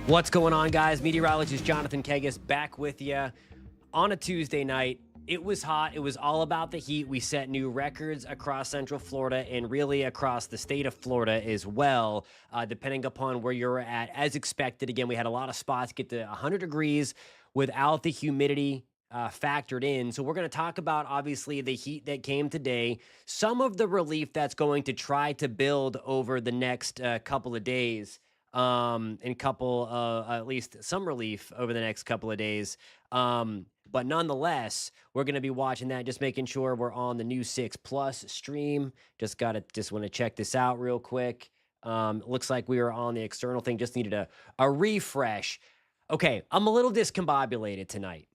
What's going on, guys? Meteorologist Jonathan Kegges back with you on a Tuesday night. It was hot. It was all about the heat. We set new records across Central Florida and really across the state of Florida as well, depending upon where you're at. As expected, again, we had a lot of spots get to 100 degrees without the humidity factored in. So we're going to talk about, obviously, the heat that came today, some of the relief that's going to try to build over the next couple of days, and couple at least some relief over the next couple of days. But nonetheless, we're going to be watching that, just making sure we're on the new 6 Plus stream. Just want to check this out real quick. Looks like we were on the external thing, just needed a refresh. Okay, I'm a little discombobulated tonight.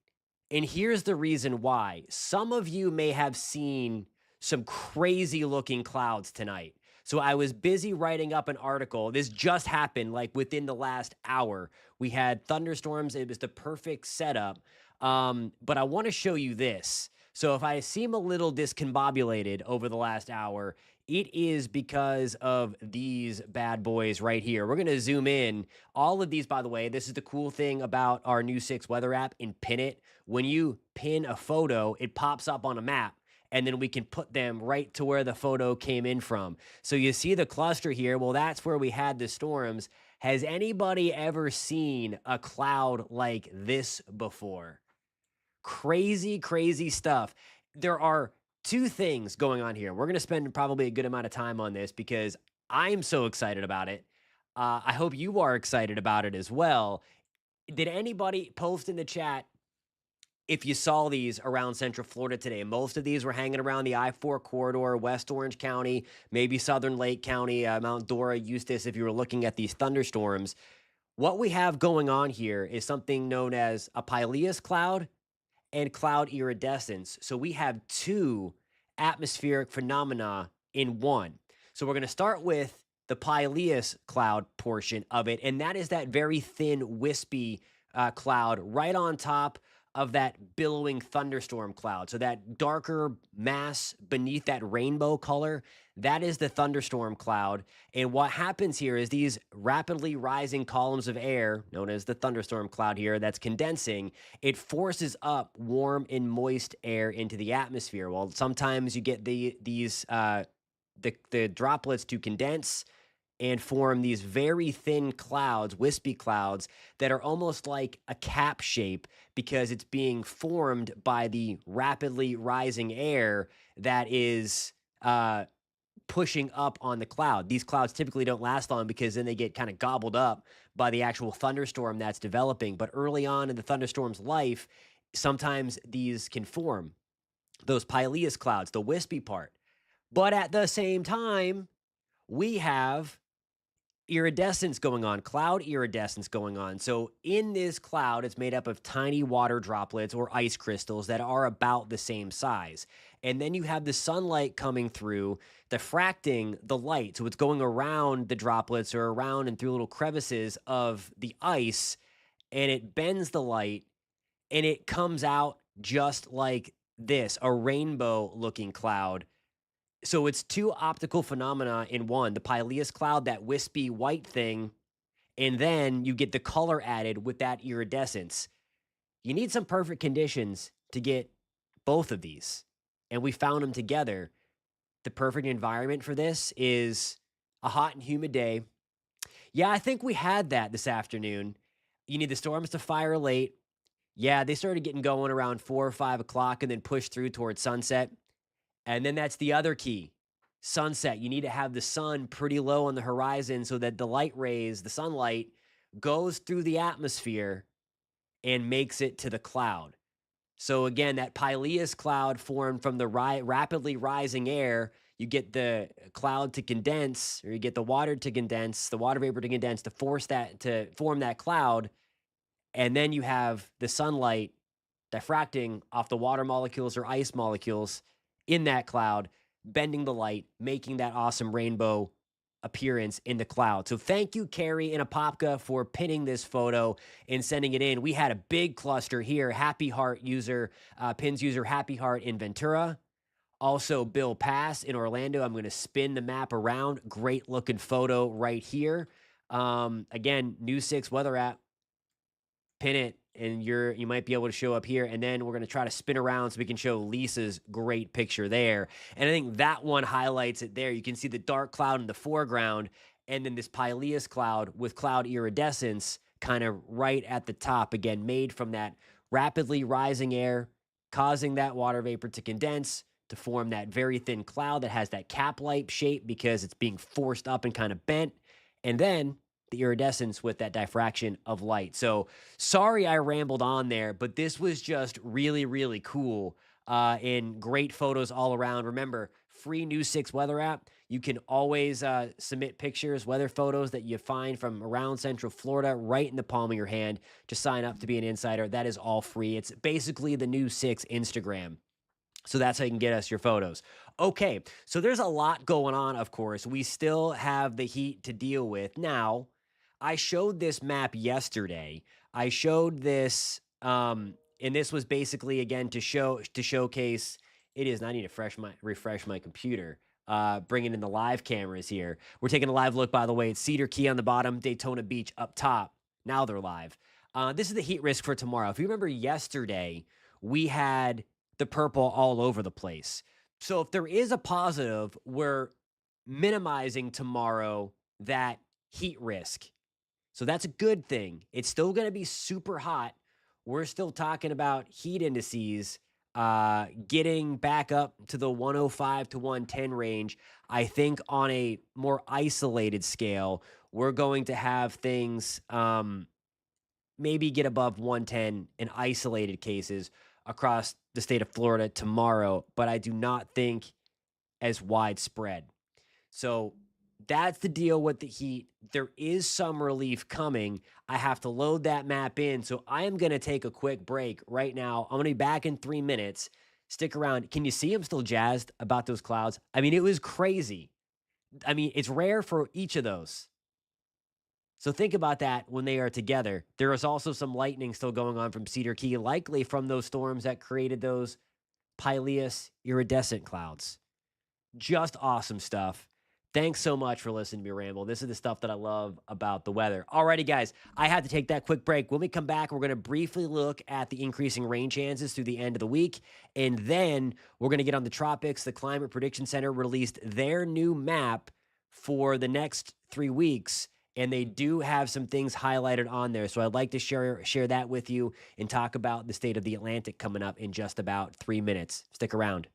And here's the reason why. Some of you may have seen some crazy looking clouds tonight. So I was busy writing up an article. This just happened like within the last hour. We had thunderstorms. It was the perfect setup. But I want to show you this. So if I seem a little discombobulated over the last hour, it is because of these bad boys right here. We're going to zoom in. All of these, by the way, this is the cool thing about our new 6 weather app in Pin It. When you pin a photo, it pops up on a map, and then we can put them right to where the photo came in from. So you see the cluster here. Well, that's where we had the storms. Has anybody ever seen a cloud like this before? Crazy, crazy stuff. There are two things going on here. We're going to spend probably a good amount of time on this because I'm so excited about it. I hope you are excited about it as well. Did anybody post in the chat if you saw these around Central Florida today? Most of these were hanging around the I-4 corridor, West Orange County, maybe Southern Lake County, Mount Dora, Eustis, if you were looking at these thunderstorms. What we have going on here is something known as a pileus cloud and cloud iridescence. So we have two atmospheric phenomena in one. So we're going to start with the pileus cloud portion of it, and that is that very thin, wispy cloud right on top of that billowing thunderstorm cloud. So that darker mass beneath that rainbow color, that is the thunderstorm cloud. And what happens here is these rapidly rising columns of air, known as the thunderstorm cloud here, that's condensing, it forces up warm and moist air into the atmosphere. Well, sometimes you get these droplets to condense and form these very thin clouds, wispy clouds, that are almost like a cap shape because it's being formed by the rapidly rising air that is pushing up on the cloud. These clouds typically don't last long because then they get kind of gobbled up by the actual thunderstorm that's developing. But early on in the thunderstorm's life, sometimes these can form, those pileus clouds, the wispy part. But at the same time, we have iridescence going on, cloud iridescence going on. So in this cloud, it's made up of tiny water droplets or ice crystals that are about the same size. And then you have the sunlight coming through, diffracting the light. So it's going around the droplets or around and through little crevices of the ice, and it bends the light, and it comes out just like this, a rainbow looking cloud. So it's two optical phenomena in one, the pileus cloud, that wispy white thing, and then you get the color added with that iridescence. You need some perfect conditions to get both of these, and we found them together. The perfect environment for this is a hot and humid day. Yeah, I think we had that this afternoon. You need the storms to fire late. Yeah, they started getting going around 4 or 5 o'clock and then pushed through towards sunset. And then that's the other key, sunset. You need to have the sun pretty low on the horizon so that the light rays, the sunlight, goes through the atmosphere and makes it to the cloud. So again, that pileus cloud formed from the rapidly rising air. You get the cloud to condense, or you get the water to condense, the water vapor to condense to form that cloud. And then you have the sunlight diffracting off the water molecules or ice molecules in that cloud, bending the light, making that awesome rainbow appearance in the cloud. So thank you, Carrie and Apopka, for pinning this photo and sending it in. We had a big cluster here. Happy Heart user, pins user Happy Heart in Ventura. Also, Bill Pass in Orlando. I'm going to spin the map around. Great looking photo right here. Again, new 6 weather app. pin it, and you might be able to show up here. And then we're going to try to spin around so we can show Lisa's great picture there. And I think that one highlights it there. You can see the dark cloud in the foreground, and then this pileus cloud with cloud iridescence kind of right at the top, again, made from that rapidly rising air, causing that water vapor to condense to form that very thin cloud that has that cap-like shape because it's being forced up and kind of bent. And then the iridescence with that diffraction of light. So sorry I rambled on there, but this was just really, really cool and great photos all around. Remember, free News 6 weather app. You can always submit pictures, weather photos that you find from around Central Florida right in the palm of your hand. Just sign up to be an insider. That is all free. It's basically the News 6 Instagram. So that's how you can get us your photos. Okay, so there's a lot going on, of course. We still have the heat to deal with. Now, I showed this map yesterday. I showed this, and this was basically, again, to showcase, it is, I need to refresh my computer, bringing in the live cameras here. We're taking a live look, by the way. It's Cedar Key on the bottom, Daytona Beach up top. Now they're live. This is the heat risk for tomorrow. If you remember yesterday, we had the purple all over the place. So if there is a positive, we're minimizing tomorrow that heat risk. So that's a good thing. It's still going to be super hot. We're still talking about heat indices getting back up to the 105 to 110 range. I think on a more isolated scale, we're going to have things maybe get above 110 in isolated cases across the state of Florida tomorrow, but I do not think as widespread. So that's the deal with the heat. There is some relief coming. I have to load that map in, so I am going to take a quick break right now. I'm going to be back in 3 minutes. Stick around. Can you see I'm still jazzed about those clouds? I mean, it was crazy. I mean, it's rare for each of those. So think about that when they are together. There is also some lightning still going on from Cedar Key, likely from those storms that created those pileus iridescent clouds. Just awesome stuff. Thanks so much for listening to me ramble. This is the stuff that I love about the weather. Alrighty, guys, I had to take that quick break. When we come back, we're going to briefly look at the increasing rain chances through the end of the week, and then we're going to get on the Tropics. The Climate Prediction Center released their new map for the next 3 weeks, and they do have some things highlighted on there. So I'd like to share that with you and talk about the state of the Atlantic coming up in just about 3 minutes. Stick around.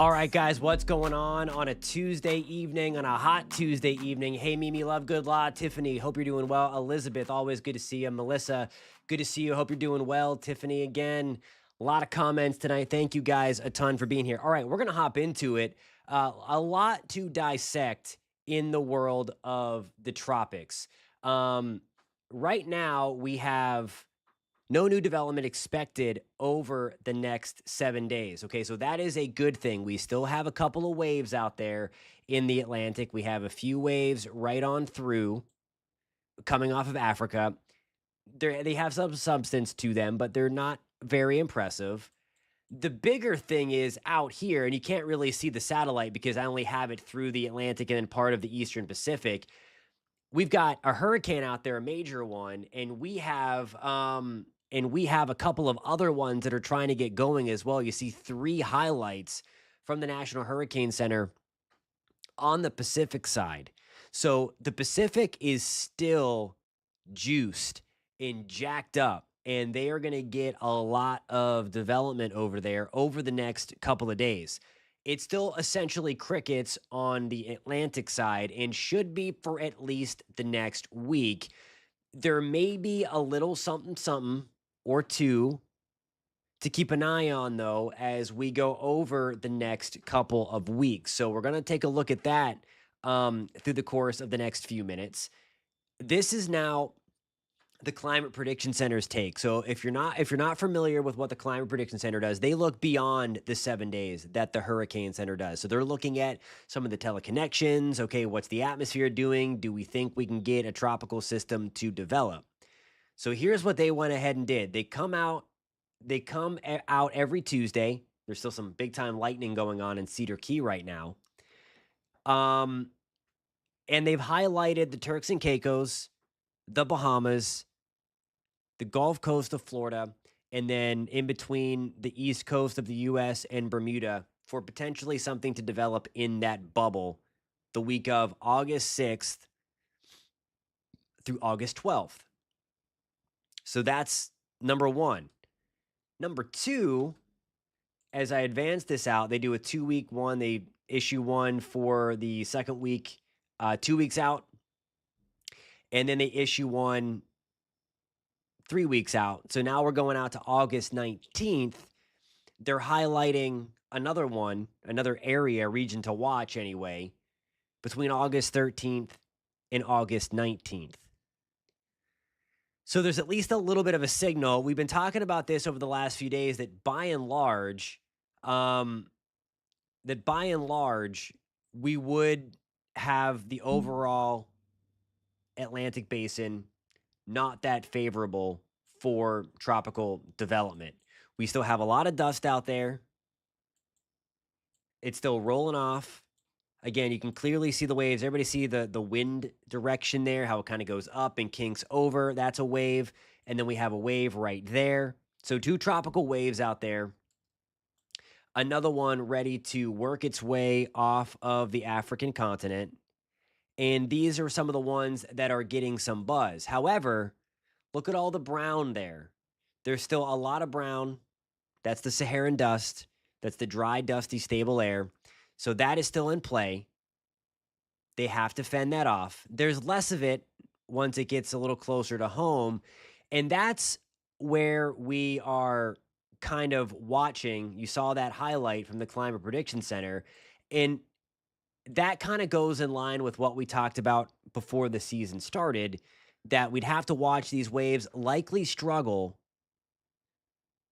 All right, guys, what's going on a Tuesday evening, on a hot Tuesday evening? Hey, Mimi, love, good law. Tiffany, hope you're doing well. Elizabeth, always good to see you. Melissa, good to see you. Hope you're doing well. Tiffany, again, a lot of comments tonight. Thank you guys a ton for being here. All right, we're going to hop into it. A lot to dissect in the world of the tropics. Right now, we have no new development expected over the next 7 days. Okay, so that is a good thing. We still have a couple of waves out there in the Atlantic. We have a few waves right on through coming off of Africa. They have some substance to them, but they're not very impressive. The bigger thing is out here, and you can't really see the satellite because I only have it through the Atlantic and then part of the Eastern Pacific. We've got a hurricane out there, a major one, and we have a couple of other ones that are trying to get going as well. You see 3 highlights from the National Hurricane Center on the Pacific side. So the Pacific is still juiced and jacked up, and they are going to get a lot of development over there over the next couple of days. It's still essentially crickets on the Atlantic side and should be for at least the next week. There may be a little something or two to keep an eye on, though, as we go over the next couple of weeks. So we're going to take a look at that through the course of the next few minutes. This is now the Climate Prediction Center's take. So if you're not familiar with what the Climate Prediction Center does, they look beyond the 7 days that the Hurricane Center does. So they're looking at some of the teleconnections. Okay, what's the atmosphere doing? Do we think we can get a tropical system to develop? So here's what they went ahead and did. They come out every Tuesday. There's still some big time lightning going on in Cedar Key right now. And they've highlighted the Turks and Caicos, the Bahamas, the Gulf Coast of Florida, and then in between the East Coast of the U.S. and Bermuda for potentially something to develop in that bubble the week of August 6th through August 12th. So that's number one. Number two, as I advance this out, they do a 2-week one. They issue one for the second week, 2 weeks out. And then they issue one 3 weeks out. So now we're going out to August 19th. They're highlighting another one, another region to watch anyway, between August 13th and August 19th. So there's at least a little bit of a signal. We've been talking about this over the last few days that by and large, we would have the overall Atlantic basin not that favorable for tropical development. We still have a lot of dust out there. It's still rolling off. Again, you can clearly see the waves. Everybody see the wind direction there, how it kind of goes up and kinks over. That's a wave. And then we have a wave right there. So 2 tropical waves out there. Another one ready to work its way off of the African continent. And these are some of the ones that are getting some buzz. However, look at all the brown there. There's still a lot of brown. That's the Saharan dust. That's the dry, dusty, stable air. So that is still in play. They have to fend that off. There's less of it once it gets a little closer to home. And that's where we are kind of watching. You saw that highlight from the Climate Prediction Center. And that kind of goes in line with what we talked about before the season started, that we'd have to watch these waves likely struggle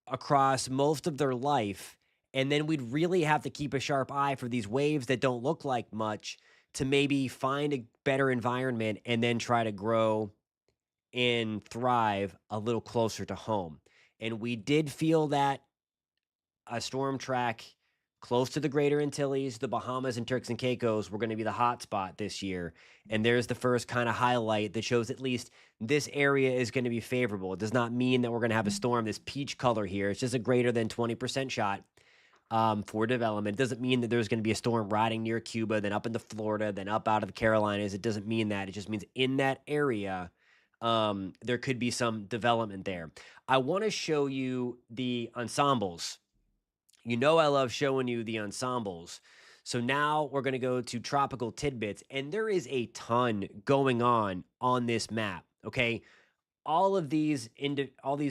across most of their life. And then we'd really have to keep a sharp eye for these waves that don't look like much to maybe find a better environment and then try to grow and thrive a little closer to home. And we did feel that a storm track close to the Greater Antilles, the Bahamas, and Turks and Caicos were going to be the hot spot this year. And there's the first kind of highlight that shows at least this area is going to be favorable. It does not mean that we're going to have a storm, this peach color here. It's just a greater than 20% shot for development. It doesn't mean that there's going to be a storm riding near Cuba, then up into Florida, then up out of the Carolinas. It doesn't mean that. It just means in that area, there could be some development there. I want to show you the ensembles. You know I love showing you the ensembles. So now we're going to go to tropical tidbits, and there is a ton going on this map, okay? All these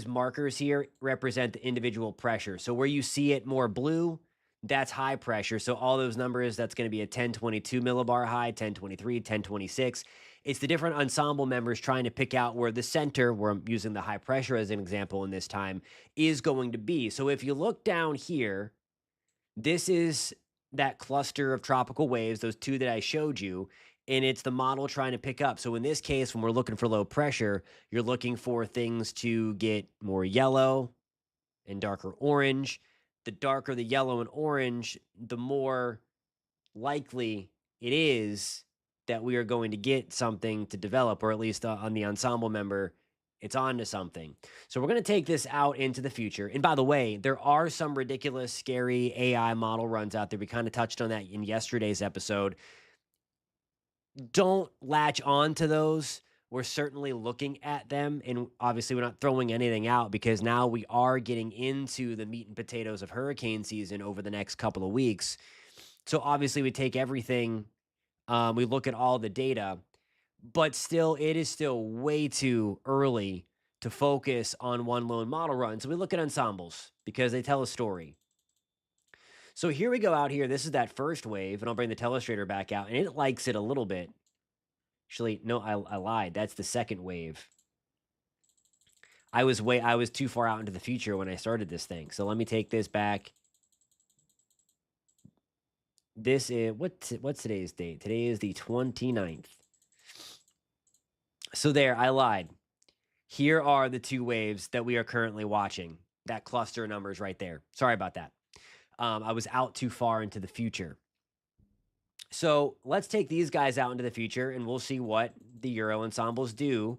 markers here represent the individual pressure. So where you see it more blue, that's high pressure. So all those numbers, that's going to be a 1022 millibar high, 1023, 1026. It's the different ensemble members trying to pick out where the center, where I'm using the high pressure as an example in this time, is going to be. So if you look down here, this is that cluster of tropical waves, those two that I showed you, and it's the model trying to pick up. So in this case, when we're looking for low pressure, you're looking for things to get more yellow and darker orange. The darker the yellow and orange, the more likely it is that we are going to get something to develop, or at least on the ensemble member, it's on to something. So we're going to take this out into the future. And by the way, there are some ridiculous, scary AI model runs out there. We kind of touched on that in yesterday's episode. Don't latch on to those. We're certainly looking at them, and obviously we're not throwing anything out because now we are getting into the meat and potatoes of hurricane season over the next couple of weeks. So obviously we take everything, we look at all the data, but still, it is still way too early to focus on one lone model run. So we look at ensembles because they tell a story. So here we go out here. This is that first wave, and I'll bring the telestrator back out, and it likes it a little bit. Actually, no, I lied. That's the second wave. I was too far out into the future when I started this thing. So let me take this back. This is what's today's date? Today is the 29th. So there, I lied. Here are the two waves that we are currently watching. That cluster of numbers right there. Sorry about that. I was out too far into the future. So let's take these guys out into the future, and we'll see what the Euro ensembles do.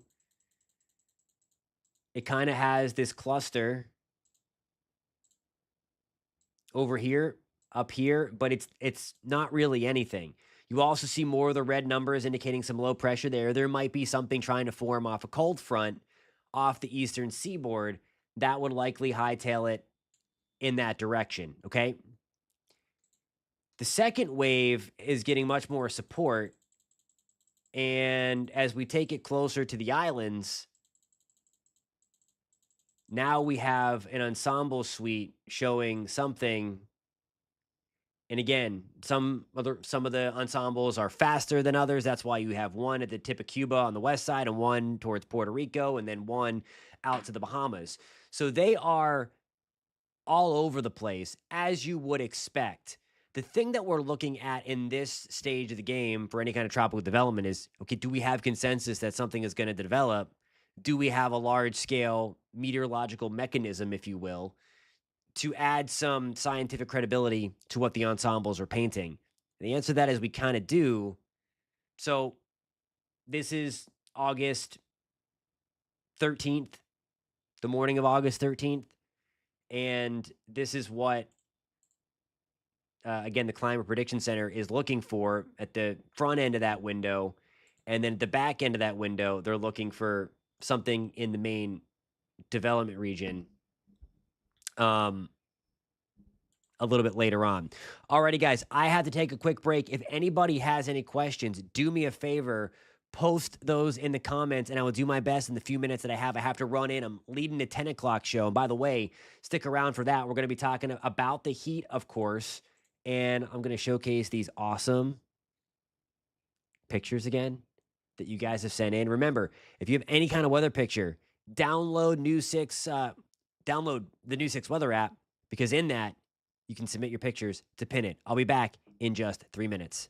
It kind of has this cluster over here, up here, but it's not really anything. You also see more of the red numbers indicating some low pressure there. There might be something trying to form off a cold front off the eastern seaboard that would likely hightail it in that direction, okay? The second wave is getting much more support, and as we take it closer to the islands, now we have an ensemble suite showing something. And again, some of the ensembles are faster than others. That's why you have one at the tip of Cuba on the west side and one towards Puerto Rico and then one out to the Bahamas. So they are all over the place, as you would expect. The thing that we're looking at in this stage of the game for any kind of tropical development is, okay, do we have consensus that something is going to develop? Do we have a large-scale meteorological mechanism, if you will, to add some scientific credibility to what the ensembles are painting? And the answer to that is we kind of do. So this is August 13th, the morning of August 13th. And this is what, again, the Climate Prediction Center is looking for at the front end of that window. And then at the back end of that window, they're looking for something in the main development region a little bit later on. Alrighty, guys, I have to take a quick break. If anybody has any questions, do me a favor, post those in the comments, and I will do my best in the few minutes that I have. I have to run in. I'm leading the 10 o'clock show. And by the way, stick around for that. We're going to be talking about the heat, of course, and I'm going to showcase these awesome pictures again that you guys have sent in. Remember, if you have any kind of weather picture, download download the News 6 weather app, because in that, you can submit your pictures to pin it. I'll be back in just 3 minutes.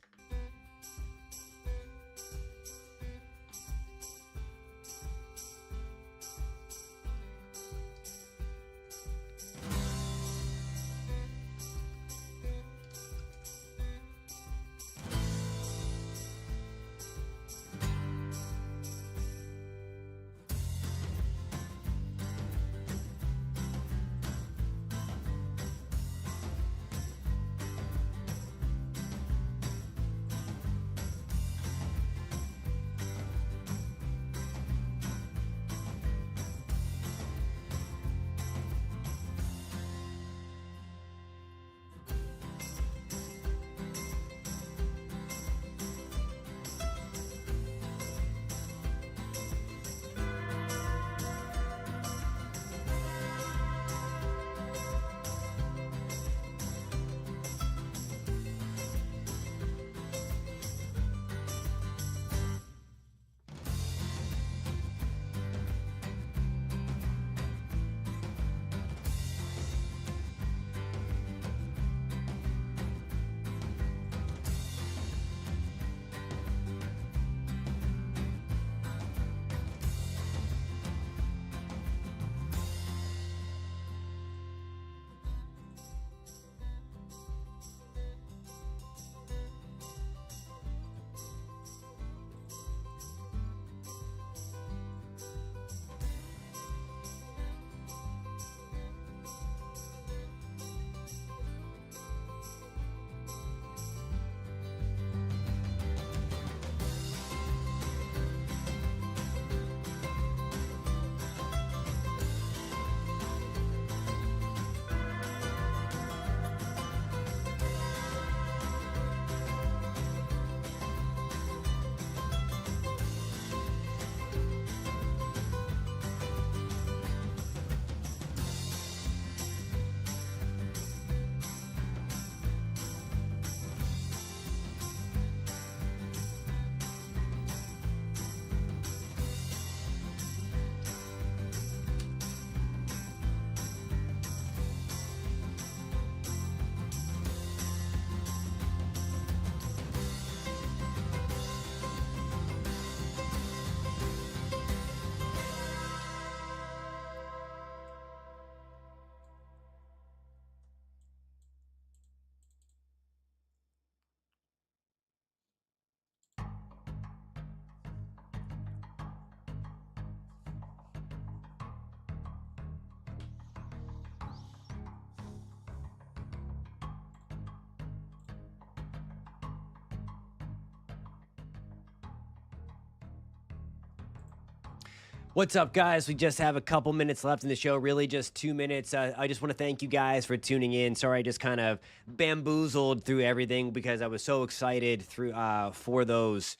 What's up, guys? We just have a couple minutes left in the show, really just 2 minutes. I just want to thank you guys for tuning in. Sorry, I just kind of bamboozled through everything because I was so excited for those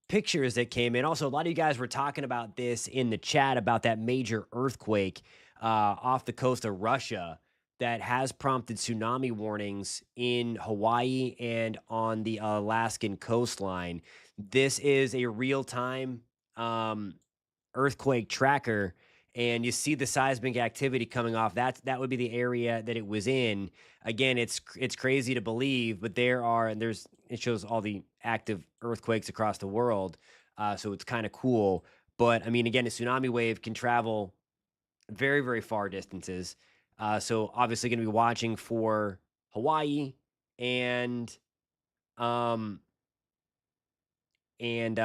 pictures that came in. Also, a lot of you guys were talking about this in the chat about that major earthquake off the coast of Russia that has prompted tsunami warnings in Hawaii and on the Alaskan coastline. This is a real time earthquake tracker, and you see the seismic activity coming off. That would be the area that it was in. Again, it's crazy to believe, but there's it shows all the active earthquakes across the world. So it's kind of cool. But I mean, again, a tsunami wave can travel very, very far distances. So obviously going to be watching for Hawaii and um and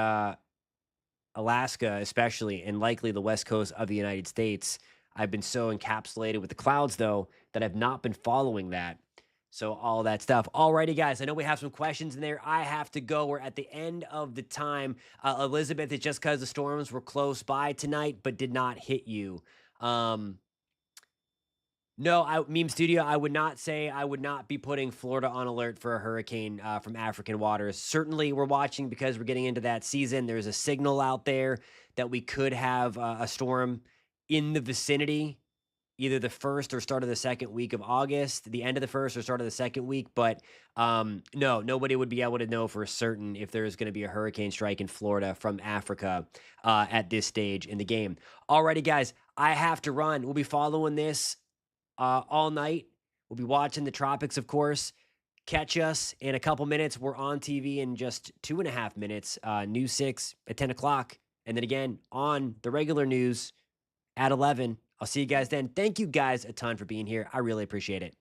Alaska, especially, and likely the west coast of the United States. I've been so encapsulated with the clouds, though, that I've not been following that. So, all that stuff. Alrighty, guys, I know we have some questions in there. I have to go. We're at the end of the time. Elizabeth, it's just because the storms were close by tonight, but did not hit you. Um, no, Meme Studio, I would not be putting Florida on alert for a hurricane from African waters. Certainly, we're watching because we're getting into that season. There's a signal out there that we could have a storm in the vicinity, either the first or start of the second week of August, the end of the first or start of the second week. But no, nobody would be able to know for certain if there's going to be a hurricane strike in Florida from Africa at this stage in the game. Alrighty, guys, I have to run. We'll be following this all night. We'll be watching the Tropics, of course. Catch us in a couple minutes. We're on TV in just 2.5 minutes. News 6 at 10 o'clock. And then again on the regular news at 11. I'll see you guys then. Thank you guys a ton for being here. I really appreciate it.